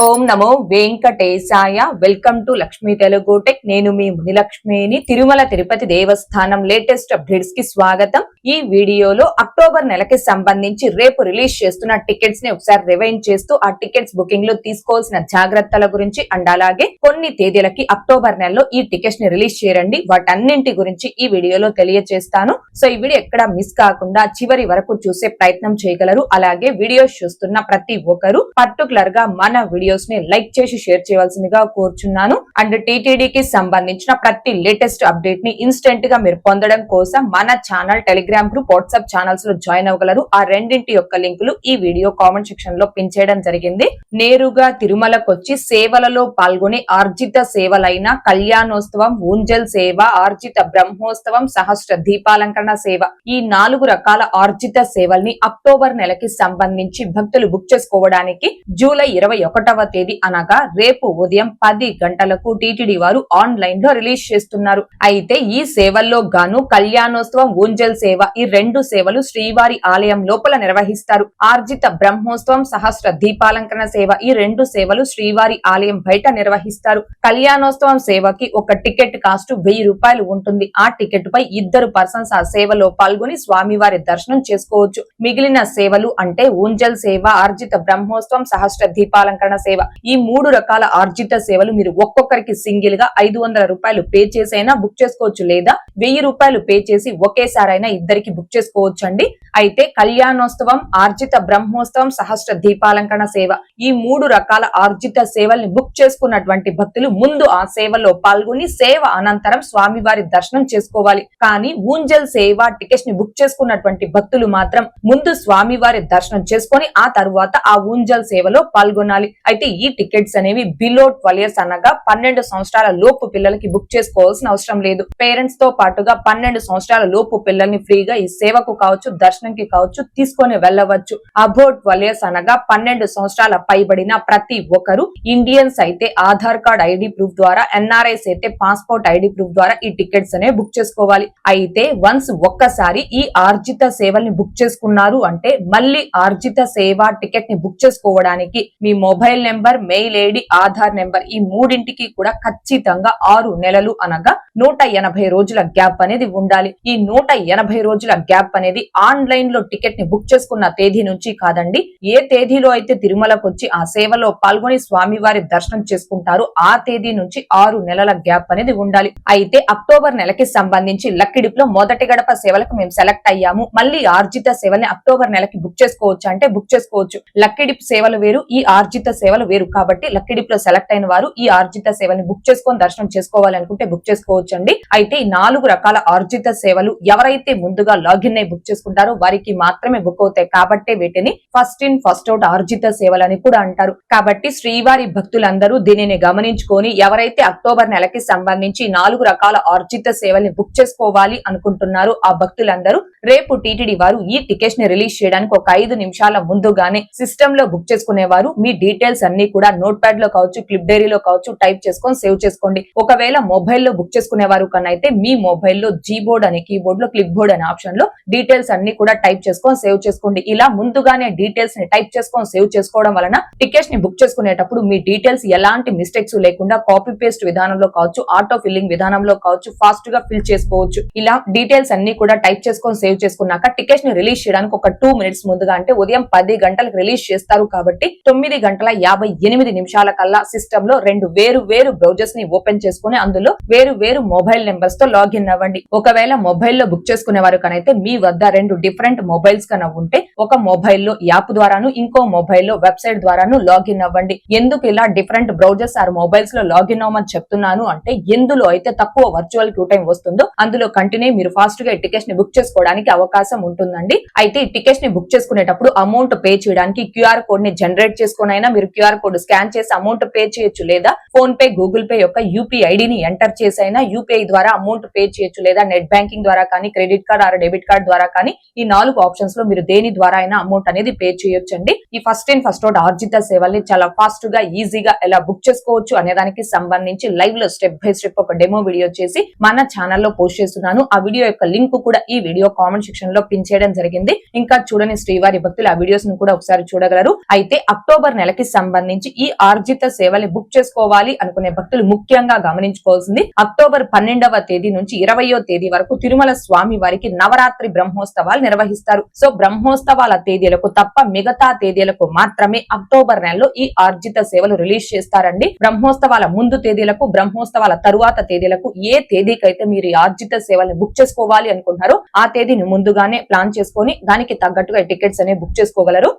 Om Namo Venkatesaya. Welcome to Lakshmi Telugu tech. నేను మీ మునిలక్ష్మిని. తిరుమల తిరుపతి దేవస్థానం latest updates కి స్వాగతం. ఈ వీడియోలో అక్టోబర్ నెలకి సంబంధించి రేపు రిలీజ్ చేస్తున్న టికెట్స్ ని ఒకసారి రివైండ్ చేస్తూ ఆ టికెట్స్ బుకింగ్ లో తీసుకోవాల్సిన జాగ్రత్తల గురించి అండ్ అలాగే కొన్ని తేదీలకి అక్టోబర్ నెలలో ఈ టికెట్స్ ని రిలీజ్ చేయరండి వాటన్నింటి గురించి ఈ వీడియోలో తెలియజేస్తాను. సో ఈ వీడియో ఎక్కడ మిస్ కాకుండా చివరి వరకు చూసే ప్రయత్నం చేయగలరు. అలాగే వీడియోస్ చూస్తున్న ప్రతి ఒక్కరు పర్టికులర్ గా మన వీడియోస్ ని లైక్ చేసి షేర్ చేయవలసిందిగా కోరుచున్నాను. అండ్ టీటీడీకి సంబంధించిన ప్రతి లేటెస్ట్ అప్డేట్ ని ఇన్స్టెంట్ గా మీరు పొందడం కోసం మన channel, Telegram group, WhatsApp channels లో జాయిన్ అవ్వగలరు. ఆ రెండింటి యొక్క లింకులు ఈ వీడియో కామెంట్ సెక్షన్ లో పిన్ చేయడం జరిగింది. నేరుగా తిరుమలకు వచ్చి సేవలలో పాల్గొని ఆర్జిత సేవలైన కళ్యాణోత్సవం, ఊంజల్ సేవ, ఆర్జిత బ్రహ్మోత్సవం, సహస్ర దీపాలంకరణ సేవ, ఈ 4 రకాల ఆర్జిత సేవల్ని అక్టోబర్ నెలకి సంబంధించి భక్తులు బుక్ చేసుకోవడానికి జూలై 21వ తేదీ అనగా రేపు ఉదయం 10 గంటలకు టీటీడీ వారు ఆన్లైన్ లో రిలీజ్ చేస్తున్నారు. అయితే ఈ సేవల్లో గాను కళ్యాణోత్సవం, ఊంజల్ సేవ, ఈ 2 సేవలు శ్రీవారి ఆలయం లోపల నిర్వహిస్తారు. ఆర్జిత బ్రహ్మోత్సవం, సహస్ర దీపాలంకరణ సేవ, ఈ 2 సేవలు శ్రీవారి ఆలయం బయట నిర్వహిస్తారు. కళ్యాణోత్సవం సేవకి ఒక టికెట్ కాస్ట్ 1000 రూపాయలు ఉంటుంది. ఆ టికెట్ పై 2 పర్సన్స్ ఆ సేవలో పాల్గొని స్వామివారి దర్శనం చేసుకోవచ్చు. మిగిలిన సేవలు అంటే ఊంజల్ సేవ, ఆర్జిత బ్రహ్మోత్సవం, సహస్ర దీపాలంకరణ సేవ, ఈ 3 రకాల ఆర్జిత సేవలు మీరు ఒక్కొక్కరికి సింగిల్ గా 500 రూపాయలు పే చేసైనా బుక్ చేసుకోవచ్చు, లేదా 1000 రూపాయలు పే చేసి ఒకేసారైనా ఇద్దరికి బుక్ చేసుకోవచ్చు అండి. అయితే కళ్యాణోత్సవం, ఆర్జిత బ్రహ్మోత్సవం, సహస్ర దీపాలంకరణ సేవ, ఈ 3 రకాల ఆర్జిత సేవల్ని బుక్ చేసుకున్నటువంటి భక్తులు ముందు ఆ సేవలో పాల్గొని సేవ అనంతరం స్వామివారి దర్శనం చేసుకోవాలి. కానీ ఊంజల్ సేవ టికెట్స్ ని బుక్ చేసుకున్నటువంటి భక్తులు మాత్రం ముందు స్వామివారి దర్శనం చేసుకొని ఆ తరువాత ఆ ఊంజల్ సేవలో పాల్గొనాలి. అయితే ఈ టికెట్స్ అనేవి బిలో 12 years అనగా 12 సంవత్సరాల లోపు పిల్లలకి బుక్ చేసుకోవాల్సిన అవసరం లేదు. పేరెంట్స్ తో పాటుగా 12 సంవత్సరాల లోపు పిల్లల్ని ఫ్రీగా ఈ సేవకు కావచ్చు, దర్శనంకి కావచ్చు తీసుకొని వెళ్ళవచ్చు. అబౌట్ 12 years అనగా 12 సంవత్సరాల పైబడిన ప్రతి ఒక్కరు, ఇండియన్స్ అయితే ఆధార్ కార్డ్ ఐడి ప్రూఫ్ ద్వారా, ఎన్ఆర్ఐస్ అయితే పాస్పోర్ట్ ఐడి ప్రూఫ్ ద్వారా ఈ టికెట్స్ అనేవి బుక్ చేసుకోవాలి. అయితే వన్స్ ఒక్కసారి ఈ ఆర్జిత సేవల్ని బుక్ చేసుకున్నారు అంటే మళ్ళీ ఆర్జిత సేవ టికెట్ ని బుక్ చేసుకోవడానికి మీ mobile number, mail ID, Aadhaar number, ఈ 3ంటికి కూడా ఖచ్చితంగా 6 నెలలు అనగా 180 రోజుల గ్యాప్ అనేది ఉండాలి. ఈ 180 రోజుల గ్యాప్ అనేది ఆన్లైన్ లో టికెట్ ని బుక్ చేసుకున్న తేదీ నుంచి కాదండి. ఏ తేదీలో అయితే తిరుమలకు వచ్చి ఆ సేవలో పాల్గొని స్వామివారి దర్శనం చేసుకుంటారో ఆ తేదీ నుంచి 6 నెలల గ్యాప్ అనేది ఉండాలి. అయితే అక్టోబర్ నెలకి సంబంధించి లక్కీడిప్ లో మొదటి గడప సేవలకు మేము సెలెక్ట్ అయ్యాము. మళ్ళీ ఆర్జిత సేవల్ని అక్టోబర్ నెలకి బుక్ చేసుకోవచ్చు అంటే బుక్ చేసుకోవచ్చు. లక్కీడిప్ సేవలు వేరు, ఈ ఆర్జిత సేవలు వేరు. కాబట్టి లక్కీడిప్ లో సెలెక్ట్ అయిన వారు ఈ ఆర్జిత సేవల్ని బుక్ చేసుకొని దర్శనం చేసుకోవాలనుకుంటే బుక్ చేసుకోవచ్చు అండి. అయితే ఈ 4 రకాల ఆర్జిత సేవలు ఎవరైతే ముందుగా లాగిన్ అయి బుక్ చేసుకుంటారో వారికి మాత్రమే బుక్ అవుతాయి. కాబట్టి వీటిని ఫస్ట్ ఇన్ ఫస్ట్ అవుట్ ఆర్జిత సేవలు అని కూడా అంటారు. కాబట్టి శ్రీవారి భక్తులందరూ దీనిని గమనించుకొని ఎవరైతే అక్టోబర్ నెలకి సంబంధించి 4 రకాల ఆర్జిత సేవల్ని బుక్ చేసుకోవాలి అనుకుంటున్నారో ఆ భక్తులందరూ రేపు టీటీడీ వారు ఈ టికెట్స్ ని రిలీజ్ చేయడానికి ఒక 5 నిమిషాల ముందుగానే సిస్టమ్ లో బుక్ చేసుకునేవారు మీ డీటెయిల్స్ అన్ని కూడా నోట్ ప్యాడ్ లో కావచ్చు, క్లిప్ డైరీలో కావచ్చు టైప్ చేసుకొని సేవ్ చేసుకోండి. ఒకవేళ మొబైల్ లో బుక్ చేసుకునేవారు కన్నా అయితే మీ మొబైల్లో జీబోర్డ్ అని, కీబోర్డ్ లో క్లిప్ బోర్డ్ అనే ఆప్షన్ లో డీటెయిల్స్ అన్ని కూడా టైప్ చేసుకొని సేవ్ చేసుకోండి. ఇలా ముందుగానే డీటెయిల్స్ ని టైప్ చేసుకొని సేవ్ చేసుకోవడం వలన టికెట్స్ ని బుక్ చేసుకునేటప్పుడు మీ డీటెయిల్స్ ఎలాంటి మిస్టేక్స్ లేకుండా కాపీ పేస్ట్ విధానంలో కావచ్చు, ఆటో ఫిల్లింగ్ విధానంలో కావచ్చు ఫాస్ట్ గా ఫిల్ చేసుకోవచ్చు. ఇలా డీటెయిల్స్ అన్ని కూడా టైప్ చేసుకొని సేవ్ చేసుకున్నాక టికెట్స్ ని రిలీజ్ చేయడానికి ఒక 2 minutes ముందుగా అంటే ఉదయం 10 గంటలకు రిలీజ్ చేస్తారు కాబట్టి 9:58 కల్లా సిస్టమ్ లో 2 వేరు బ్రౌజర్స్ ని ఓపెన్ చేసుకుని అందులో వేరు మొబైల్ నెంబర్స్ తో లాగిన్ అవ్వండి. ఒకవేళ మొబైల్ లో బుక్ చేసుకునే వారు కనైతే మీ వద్ద 2 డిఫరెంట్ మొబైల్స్ కన్నా ఉంటే ఒక మొబైల్ లో యాప్ ద్వారాను, ఇంకో మొబైల్ లో వెబ్సైట్ ద్వారాను లాగిన్ అవ్వండి. ఎందుకు ఇలా డిఫరెంట్ బ్రౌజర్స్ ఆర్ మొబైల్స్ లో లాగిన్ అవ్వమని చెప్తున్నాను అంటే ఎందులో అయితే తక్కువ వర్చువల్ క్యూ టైం వస్తుందో అందులో కంటిన్యూ మీరు ఫాస్ట్ గా టికెట్స్ ని బుక్ చేసుకోవడానికి అవకాశం ఉంటుందండి. అయితే ఈ టికెట్స్ ని బుక్ చేసుకునేటప్పుడు అమౌంట్ పే చేయడానికి QR కోడ్ ని జనరేట్ చేసుకునైనా మీరు QR కోడ్ స్కాన్ చేసి అమౌంట్ పే చేయొచ్చు, లేదా ఫోన్ పే, గూగుల్ పే యొక్క UPI ఐడిని ఎంటర్ చేసైనా UPI ద్వారా అమౌంట్ పే చేయొచ్చు, లేదా నెట్ బ్యాంకింగ్ ద్వారా కానీ, credit card or debit card ద్వారా కానీ, ఈ 4 ఆప్షన్స్ లో మీరు దేని ద్వారా అయినా అమౌంట్ అనేది పే చేయొచ్చండి. ఈ ఫస్ట్ ఇన్ ఫస్ట్ అవుట్ ఆర్జిత సేవల్ని చాలా ఫాస్ట్ గా ఈజీగా ఎలా బుక్ చేసుకోవచ్చు అనే దానికి సంబంధించి లైవ్ లో స్టెప్ బై స్టెప్ ఒక డెమో వీడియో చేసి మన ఛానల్లో పోస్ట్ చేస్తున్నాను. ఆ వీడియో యొక్క లింక్ కూడా ఈ వీడియో కామెంట్ సెక్షన్ లో పిన్ చేయడం జరిగింది. ఇంకా చూడని శ్రీవారి భక్తులు ఆ వీడియోస్ ను కూడా ఒకసారి చూడగలరు. అయితే అక్టోబర్ నెలకి సంబంధించి ఈ ఆర్జిత సేవల్ని బుక్ చేసుకోవాలి అనుకునే భక్తులు ముఖ్యంగా గమనించుకోవాల్సింది అక్టోబర్ 12వ తేదీ నుంచి 20వ తేదీ వరకు తిరుమల స్వామి వారికి నవరాత్రి బ్రహ్మోత్సవాలు నిర్వహిస్తారు. సో బ్రహ్మోత్సవాల తేదీలకు తప్ప మిగతా తేదీలకు మాత్రమే అక్టోబర్ నెలలో ఈ ఆర్జిత సేవలు రిలీజ్ చేస్తారండి. బ్రహ్మోత్సవాల ముందు తేదీలకు, బ్రహ్మోత్సవాల తరువాత తేదీలకు ఏ తేదీకైతే మీరు ఈ ఆర్జిత సేవల్ని బుక్ చేసుకోవాలి అనుకుంటున్నారో ఆ తేదీని ముందుగానే ప్లాన్ చేసుకొని దానికి తగ్గట్టుగా టికెట్స్ అనేవి బుక్ చేసుకోగలరు.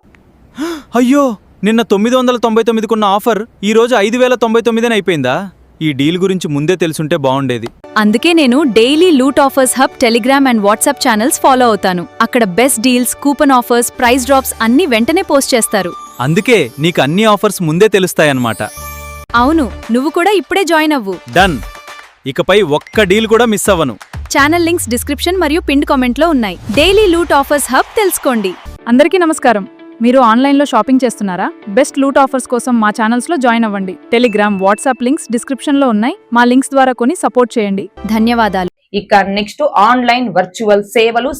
అయ్యో, నిన్న 999కున్న ఆఫర్ ఈ రోజు 5099 అయిపోయిందా? ఈ డీల్ గురించి ముందే తెలుసుంటే బాగుండేది. అందుకే నేను daily loot offers hub Telegram and WhatsApp channels follow అవుతాను. అక్కడ best deals, coupon offers, price drops అన్ని వెంటనే పోస్ట్ చేస్తారు. అందుకే నీకు అన్ని ఆఫర్స్ ముందే తెలుస్తాయన్నమాట. అవును, నువ్వు కూడా ఇప్పుడే జాయిన్ అవ్వు. డన్. ఇకపై ఒక్క డీల్ కూడా మిస్ అవ్వను. ఛానల్ లింక్స్ డిస్క్రిప్షన్ మరియు పిన్డ్ కామెంట్ లో ఉన్నాయి. డైలీ లూట్ ఆఫర్స్ హబ్ తెలుసుకోండి. అందరికీ నమస్కారం. మీరు ఆన్లైన్లో షాపింగ్ చేస్తున్నారా? బెస్ట్ లూట్ ఆఫర్స్ కోసం మా ఛానల్స్లో జాయిన్ అవ్వండి. టెలిగ్రామ్, వాట్సాప్ లింక్స్ డిస్క్రిప్షన్లో ఉన్నాయి. మా లింక్స్ ద్వారా కొని సపోర్ట్ చేయండి. ధన్యవాదాలు. ఇక నెక్స్ట్ ఆన్లైన్ వర్చువల్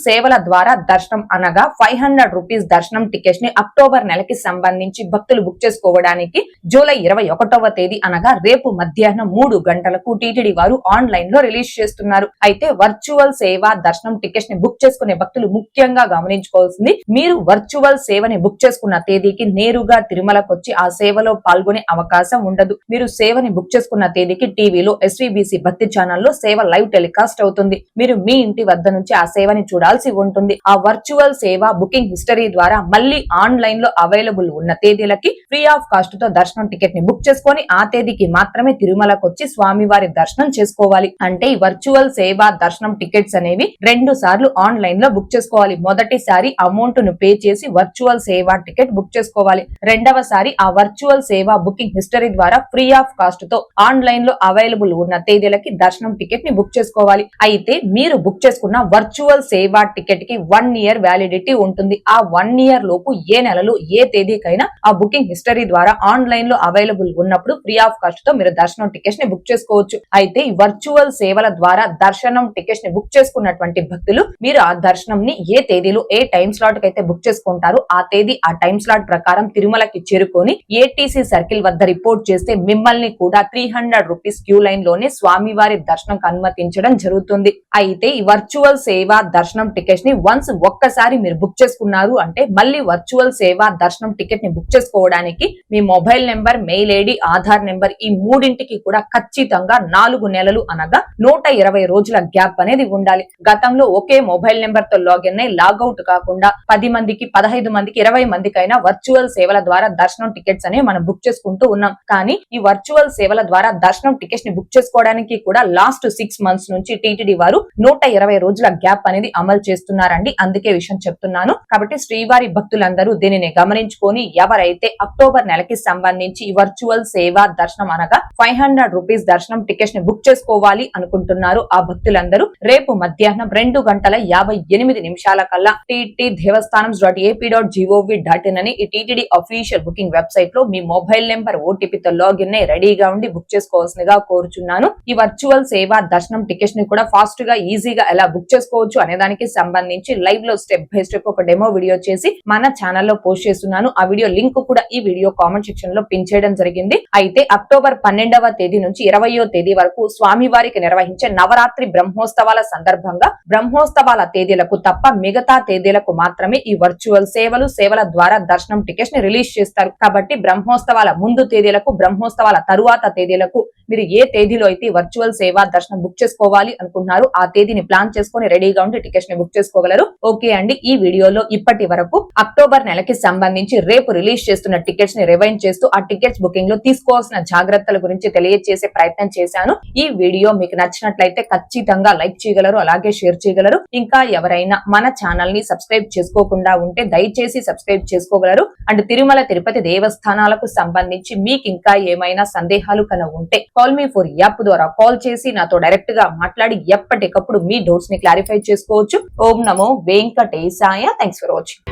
సేవల ద్వారా దర్శనం అనగా 500 రూపీస్ దర్శనం టికెట్స్ ని అక్టోబర్ నెలకి సంబంధించి భక్తులు బుక్ చేసుకోవడానికి జూలై 21వ తేదీ అనగా రేపు మధ్యాహ్నం 3 గంటలకు టీటీడీ వారు ఆన్లైన్ లో రిలీజ్ చేస్తున్నారు. అయితే వర్చువల్ సేవ దర్శనం టికెట్స్ ని బుక్ చేసుకునే భక్తులు ముఖ్యంగా గమనించుకోవాల్సింది, మీరు వర్చువల్ సేవని బుక్ చేసుకున్న తేదీకి నేరుగా తిరుమలకు వచ్చి ఆ సేవలో పాల్గొనే అవకాశం ఉండదు. మీరు సేవని బుక్ చేసుకున్న తేదీకి టీవీలో SVBC భక్తి ఛానల్లో సేవ లైవ్ టెలికాస్ట్ అవుతుంది. మీరు మీ ఇంటి వద్ద నుంచి ఆ సేవని చూడాల్సి ఉంటుంది. ఆ వర్చువల్ సేవ బుకింగ్ హిస్టరీ ద్వారా మళ్ళీ ఆన్లైన్ లో అవైలబుల్ ఉన్న తేదీలకి ఫ్రీ ఆఫ్ కాస్ట్ తో దర్శనం టికెట్ ని బుక్ చేసుకొని ఆ తేదీకి మాత్రమే తిరుమలకు వచ్చి స్వామివారి దర్శనం చేసుకోవాలి. అంటే ఈ వర్చువల్ సేవ దర్శనం టికెట్స్ అనేవి 2 సార్లు ఆన్లైన్ లో బుక్ చేసుకోవాలి. మొదటిసారి అమౌంట్ ను పే చేసి వర్చువల్ సేవ టికెట్ బుక్ చేసుకోవాలి. రెండవసారి ఆ వర్చువల్ సేవ బుకింగ్ హిస్టరీ ద్వారా ఫ్రీ ఆఫ్ కాస్ట్ తో ఆన్లైన్ లో అవైలబుల్ ఉన్న తేదీలకి దర్శనం టికెట్ ని బుక్ చేసుకోవాలి. అయితే మీరు బుక్ చేసుకున్న వర్చువల్ సేవ టికెట్ కి 1 ఇయర్ వ్యాలిడిటీ ఉంటుంది. ఆ 1 ఇయర్ లోపు ఏ నెలలో ఏ తేదీకైనా ఆ బుకింగ్ హిస్టరీ ద్వారా ఆన్లైన్ లో అవైలబుల్ ఉన్నప్పుడు ఫ్రీ ఆఫ్ కాస్ట్ తో మీరు దర్శనం టికెట్స్ ని బుక్ చేసుకోవచ్చు. అయితే ఈ వర్చువల్ సేవల ద్వారా దర్శనం టికెట్స్ ని బుక్ చేసుకున్నటువంటి భక్తులు మీరు ఆ దర్శనం ని ఏ తేదీలో ఏ టైం స్లాట్ కి అయితే బుక్ చేసుకుంటారో ఆ తేదీ ఆ టైం స్లాట్ ప్రకారం తిరుమలకి చేరుకొని ఏటీసీ సర్కిల్ వద్ద రిపోర్ట్ చేస్తే మిమ్మల్ని కూడా 300 రూపీస్ క్యూ లైన్ లోనే స్వామివారి దర్శనం అనుమతించడం జరుగుతుంది. అయితే ఈ వర్చువల్ సేవ దర్శనం టికెట్స్ ని వన్స్ ఒక్కసారి మీరు బుక్ చేసుకున్నారు అంటే మళ్ళీ వర్చువల్ సేవ దర్శనం టికెట్ ని బుక్ చేసుకోవడానికి మీ mobile number, mail ID, Aadhaar number ఈ మూడింటికి కూడా ఖచ్చితంగా 4 నెలలు అనగా 120 రోజుల గ్యాప్ అనేది ఉండాలి. గతంలో ఒకే మొబైల్ నెంబర్ తో లాగిన్ అయి లాగౌట్ కాకుండా 10 మందికి, 15 మందికి, 20 మందికైనా వర్చువల్ సేవల ద్వారా దర్శనం టికెట్స్ అనేవి మనం బుక్ చేసుకుంటూ ఉన్నాం. కానీ ఈ వర్చువల్ సేవల ద్వారా దర్శనం టికెట్స్ ని బుక్ చేసుకోవడానికి కూడా లాస్ట్ 6 మంత్స్ నుంచి టీటీడీ వారు 120 రోజుల గ్యాప్ అనేది అమలు చేస్తున్నారండి. అందుకే విషయం చెప్తున్నాను. కాబట్టి శ్రీవారి భక్తులందరూ దీనిని గమనించుకొని ఎవరైతే అక్టోబర్ నెలకి సంబంధించి ఈ వర్చువల్ సేవ దర్శనం అనగా 500 రూపీస్ దర్శనం టికెట్స్ ని బుక్ చేసుకోవాలి అనుకుంటున్నారు ఆ భక్తులందరూ రేపు మధ్యాహ్నం 2:58 కల్లా ttdevastanams.ap.gov.in అని ఈ టీటీడీ అఫీషియల్ బుకింగ్ వెబ్సైట్ లో మీ మొబైల్ నెంబర్, ఓటీపీతో లాగిన్ అయి రెడీగా ఉండి బుక్ చేసుకోవాల్సిందిగా కోరుచున్నాను. ఈ వర్చువల్ సేవ దర్శనం టికెట్స్ ని కూడా ఫాస్ట్ గా ఈజీగా ఎలా బుక్ చేసుకోవచ్చు అనే దానికి సంబంధించి లైవ్ లో స్టెప్ బై స్టెప్ ఒక డెమో వీడియో చేసి మన ఛానల్లో పోస్ట్ చేస్తున్నాను. ఆ వీడియో లింక్ కూడా ఈ వీడియో కామెంట్ సెక్షన్ లో పిన్ చేయడం జరిగింది. అయితే అక్టోబర్ 12వ తేదీ నుంచి 20వ తేదీ వరకు స్వామివారికి నిర్వహించే నవరాత్రి బ్రహ్మోత్సవాల సందర్భంగా బ్రహ్మోత్సవాల తేదీలకు తప్ప మిగతా తేదీలకు మాత్రమే ఈ వర్చువల్ సేవల ద్వారా దర్శనం టికెట్స్ ని రిలీజ్ చేస్తారు. కాబట్టి బ్రహ్మోత్సవాల ముందు తేదీలకు, బ్రహ్మోత్సవాల తరువాత తేదీలకు మీరు ఏ తేదీలో అయితే వర్చువల్ సేవ దర్శనం బుక్ చేసుకోవాలి అనుకుంటున్నారు ఆ తేదీని ప్లాన్ చేసుకుని రెడీగా ఉండి టికెట్స్ ని బుక్ చేసుకోగలరు. ఓకే అండి, ఈ వీడియోలో ఇప్పటి వరకు అక్టోబర్ నెలకి సంబంధించి రేపు రిలీజ్ చేస్తున్న టికెట్స్ ని రివైండ్ చేస్తూ ఆ టికెట్స్ బుకింగ్ లో తీసుకోవాల్సిన జాగ్రత్తల గురించి తెలియజేసే ప్రయత్నం చేశాను. ఈ వీడియో మీకు నచ్చినట్లయితే ఖచ్చితంగా లైక్ చేయగలరు, అలాగే షేర్ చేయగలరు. ఇంకా ఎవరైనా మన ఛానల్ ని సబ్స్క్రైబ్ చేసుకోకుండా ఉంటే దయచేసి సబ్స్క్రైబ్ చేసుకోగలరు. అండ్ తిరుమల తిరుపతి దేవస్థానాలకు సంబంధించి మీకు ఇంకా ఏమైనా సందేహాలు కనుక ఉంటే కాల్ మీ ఫర్ యాప్ ద్వారా కాల్ చేసి నాతో డైరెక్ట్ గా మాట్లాడి ఎప్పటికప్పుడు మీ డౌట్స్ ని క్లారిఫై చేసుకోవచ్చు. ఓం నమో వెంకటేశాయ. Thanks for watching.